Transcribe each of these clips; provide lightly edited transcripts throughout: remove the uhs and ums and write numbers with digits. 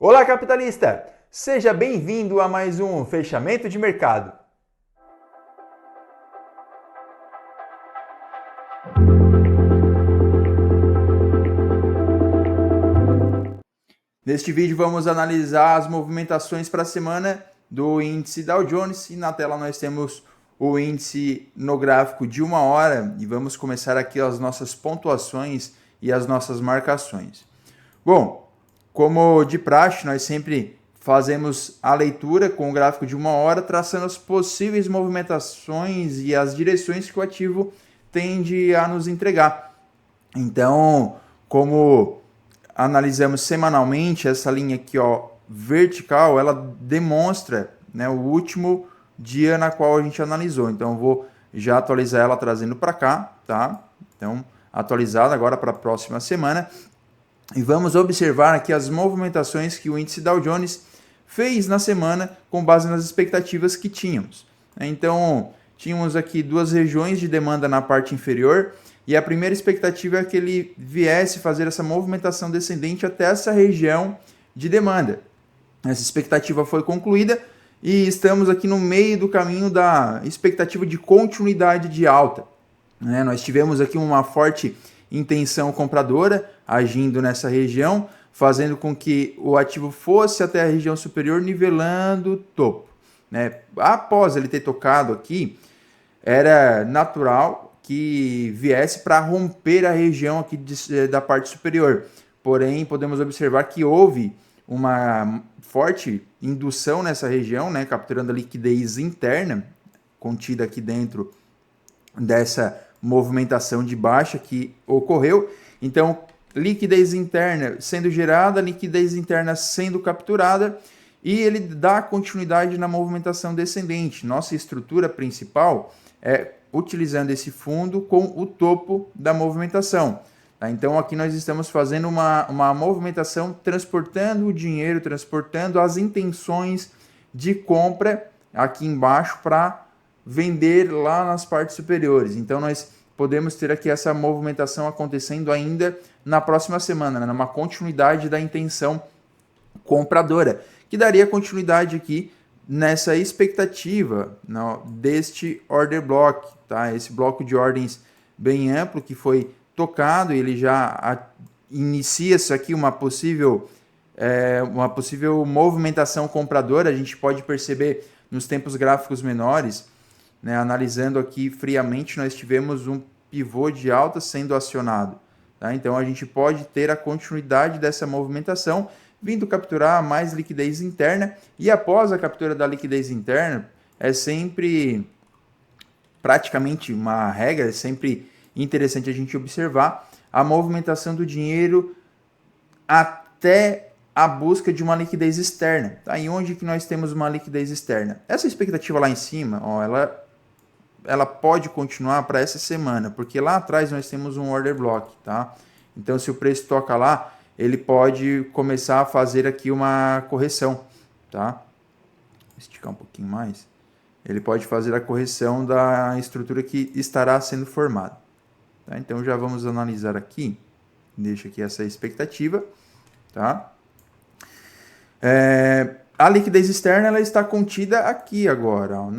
Olá, capitalista! Seja bem-vindo a mais um fechamento de mercado. Neste vídeo vamos analisar as movimentações para a semana do índice Dow Jones e na tela nós temos o índice no gráfico de 1 hora e vamos começar aqui as nossas pontuações e as nossas marcações. Bom, como de praxe, nós sempre fazemos a leitura com o gráfico de 1 hora, traçando as possíveis movimentações e as direções que o ativo tende a nos entregar. Então, como analisamos semanalmente, essa linha aqui, ó, vertical, ela demonstra, né, o último dia na qual a gente analisou. Então, eu vou já atualizar ela trazendo para cá, tá? Então, atualizada agora para a próxima semana. E vamos observar aqui as movimentações que o índice Dow Jones fez na semana com base nas expectativas que tínhamos. Então, tínhamos aqui duas regiões de demanda na parte inferior e a primeira expectativa é que ele viesse fazer essa movimentação descendente até essa região de demanda. Essa expectativa foi concluída e estamos aqui no meio do caminho da expectativa de continuidade de alta. Nós tivemos aqui uma forte intenção compradora agindo nessa região, fazendo com que o ativo fosse até a região superior, nivelando o topo. Após ele ter tocado aqui, era natural que viesse para romper a região aqui da parte superior. Porém, podemos observar que houve uma forte indução nessa região, capturando a liquidez interna contida aqui dentro dessa movimentação de baixa que ocorreu. Então, liquidez interna sendo gerada, liquidez interna sendo capturada e ele dá continuidade na movimentação descendente. Nossa estrutura principal é utilizando esse fundo com o topo da movimentação. Então, aqui nós estamos fazendo uma movimentação transportando o dinheiro, transportando as intenções de compra aqui embaixo para vender lá nas partes superiores. Então, nós podemos ter aqui essa movimentação acontecendo ainda na próxima semana, numa continuidade da intenção compradora, que daria continuidade aqui nessa expectativa deste order block, tá? Esse bloco de ordens bem amplo que foi tocado, ele já inicia-se aqui uma possível movimentação compradora. A gente pode perceber nos tempos gráficos menores, analisando aqui friamente, nós tivemos um pivô de alta sendo acionado. Tá? Então, a gente pode ter a continuidade dessa movimentação, vindo capturar mais liquidez interna. E após a captura da liquidez interna, é sempre praticamente uma regra, é sempre interessante a gente observar a movimentação do dinheiro até a busca de uma liquidez externa. Tá? E onde que nós temos uma liquidez externa? Essa expectativa lá em cima, ó, ela pode continuar para essa semana, porque lá atrás nós temos um order block, tá? Então, se o preço toca lá, ele pode começar a fazer aqui uma correção, tá? Vou esticar um pouquinho mais. Ele pode fazer a correção da estrutura que estará sendo formada. Tá? Então, já vamos analisar aqui. Deixa aqui essa expectativa, tá? A liquidez externa ela está contida aqui agora. Ó.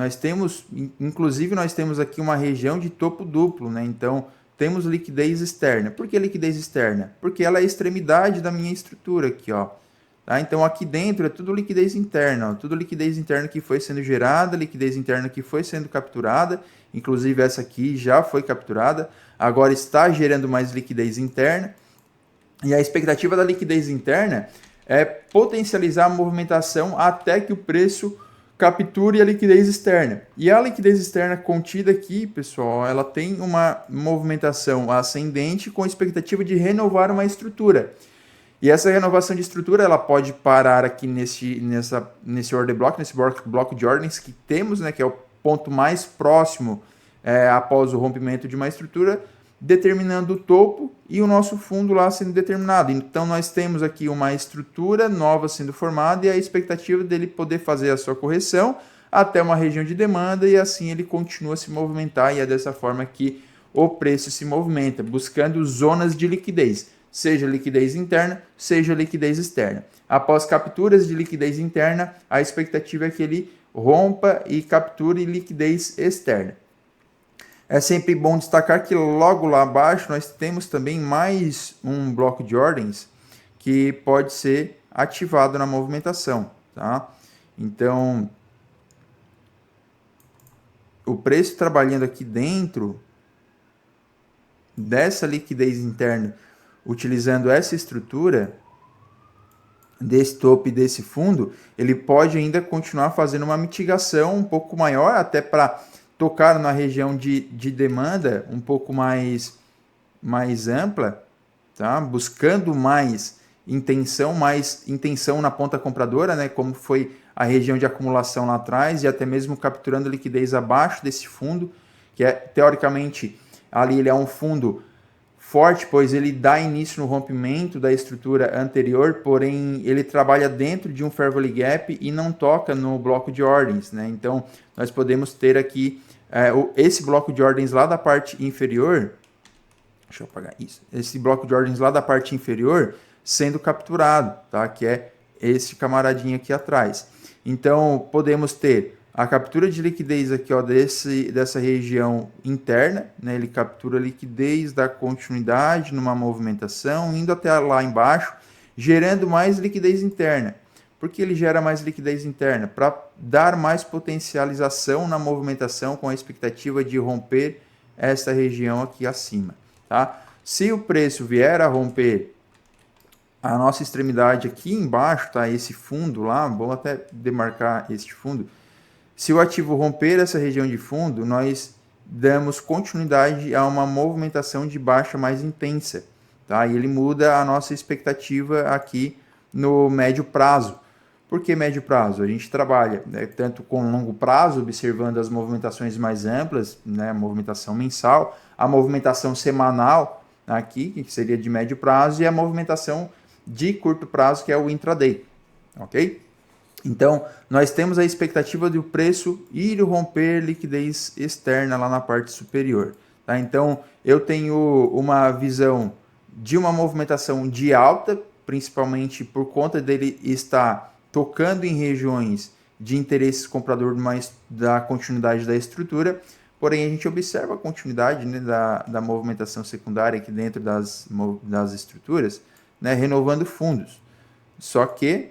Inclusive, nós temos aqui uma região de topo duplo, Então, temos liquidez externa. Por que liquidez externa? Porque ela é a extremidade da minha estrutura aqui, ó. Tá? Então, aqui dentro é tudo liquidez interna, ó. Tudo liquidez interna que foi sendo gerada, liquidez interna que foi sendo capturada. Inclusive, essa aqui já foi capturada. Agora está gerando mais liquidez interna. E a expectativa da liquidez interna é potencializar a movimentação até que o preço capture a liquidez externa. E a liquidez externa contida aqui, pessoal, ela tem uma movimentação ascendente com a expectativa de renovar uma estrutura. E essa renovação de estrutura ela pode parar aqui nesse order block, nesse bloco de ordens que temos, que é o ponto mais próximo após o rompimento de uma estrutura, determinando o topo e o nosso fundo lá sendo determinado. Então, nós temos aqui uma estrutura nova sendo formada e a expectativa dele poder fazer a sua correção até uma região de demanda e assim ele continua a se movimentar e é dessa forma que o preço se movimenta, buscando zonas de liquidez. seja liquidez interna, seja liquidez externa. Após capturas de liquidez interna, a expectativa é que ele rompa e capture liquidez externa. É sempre bom destacar que logo lá abaixo nós temos também mais um bloco de ordens que pode ser ativado na movimentação, tá? Então, o preço trabalhando aqui dentro dessa liquidez interna, utilizando essa estrutura desse topo e desse fundo, ele pode ainda continuar fazendo uma mitigação um pouco maior, até para tocar na região de demanda um pouco mais ampla, tá? Buscando mais intenção na ponta compradora, né? Como foi a região de acumulação lá atrás, e até mesmo capturando liquidez abaixo desse fundo, que é teoricamente ali ele é um fundo forte, pois ele dá início no rompimento da estrutura anterior, porém ele trabalha dentro de um Fair Value Gap e não toca no bloco de ordens, né? Então nós podemos ter aqui esse bloco de ordens lá da parte inferior, deixa eu apagar isso, esse bloco de ordens lá da parte inferior sendo capturado, tá? Que é esse camaradinho aqui atrás. Então podemos ter a captura de liquidez aqui, ó, dessa região interna, né? Ele captura a liquidez da continuidade numa movimentação, indo até lá embaixo, gerando mais liquidez interna. Por que ele gera mais liquidez interna? Para dar mais potencialização na movimentação com a expectativa de romper essa região aqui acima, tá? Se o preço vier a romper a nossa extremidade aqui embaixo, tá? Esse fundo lá, vou até demarcar este fundo. Se o ativo romper essa região de fundo, nós damos continuidade a uma movimentação de baixa mais intensa, tá? E ele muda a nossa expectativa aqui no médio prazo. Por que médio prazo? A gente trabalha, né, tanto com longo prazo, observando as movimentações mais amplas, né, a movimentação mensal, a movimentação semanal aqui, que seria de médio prazo, e a movimentação de curto prazo, que é o intraday, ok? Então, nós temos a expectativa do preço ir romper liquidez externa lá na parte superior, tá? Então, eu tenho uma visão de uma movimentação de alta, principalmente por conta dele estar tocando em regiões de interesses comprador mais da continuidade da estrutura, porém a gente observa a continuidade, né, da movimentação secundária aqui dentro das estruturas, né, renovando fundos. Só que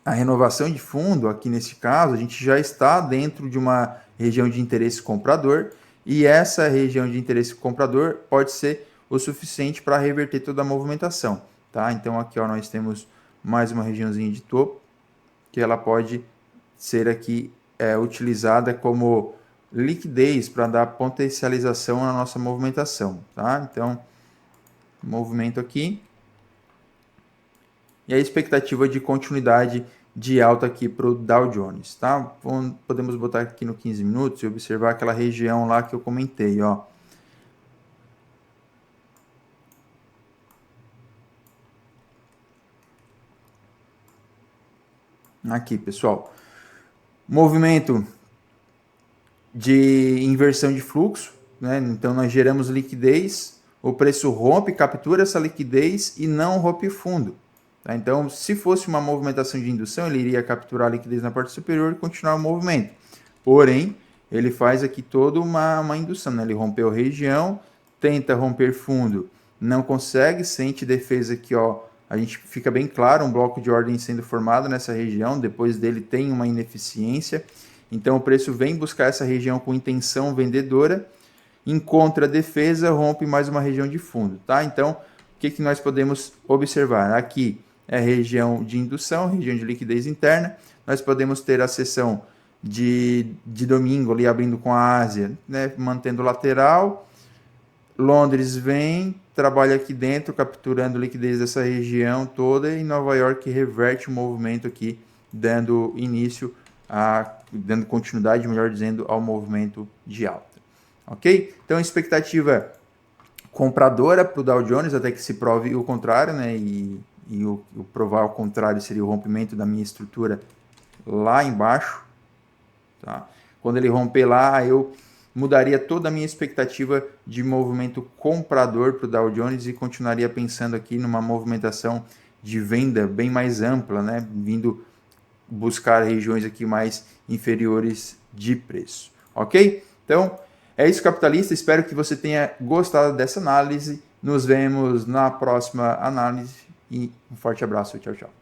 a renovação de fundo, aqui nesse caso, a gente já está dentro de uma região de interesse comprador, e essa região de interesse comprador pode ser o suficiente para reverter toda a movimentação, tá? Então aqui, ó, nós temos mais uma regiãozinha de topo, que ela pode ser aqui utilizada como liquidez para dar potencialização na nossa movimentação, tá? Então, movimento aqui. E a expectativa de continuidade de alta aqui para o Dow Jones, tá? Podemos botar aqui no 15 minutos e observar aquela região lá que eu comentei, ó. Aqui, pessoal. Movimento de inversão de fluxo, né? Então nós geramos liquidez, o preço rompe, captura essa liquidez e não rompe fundo. Tá? Então, se fosse uma movimentação de indução, ele iria capturar a liquidez na parte superior e continuar o movimento. Porém, ele faz aqui toda uma indução, né? Ele rompeu região, tenta romper fundo, não consegue, sente defesa aqui, ó. A gente fica bem claro, um bloco de ordem sendo formado nessa região, depois dele tem uma ineficiência. Então, o preço vem buscar essa região com intenção vendedora, encontra defesa, rompe mais uma região de fundo, tá? Então, o que nós podemos observar? Aqui é a região de indução, região de liquidez interna. Nós podemos ter a sessão de domingo ali abrindo com a Ásia, né, mantendo lateral. Londres vem, trabalha aqui dentro, capturando liquidez dessa região toda, e Nova York reverte o movimento aqui, dando início dando continuidade, melhor dizendo, ao movimento de alta. Ok? Então, expectativa compradora para o Dow Jones, até que se prove o contrário, né? E o provar o contrário seria o rompimento da minha estrutura lá embaixo, tá? Quando ele romper lá, eu mudaria toda a minha expectativa de movimento comprador para o Dow Jones e continuaria pensando aqui numa movimentação de venda bem mais ampla, né? Vindo buscar regiões aqui mais inferiores de preço, ok? Então, é isso, capitalista. Espero que você tenha gostado dessa análise. Nos vemos na próxima análise e um forte abraço. Tchau, tchau.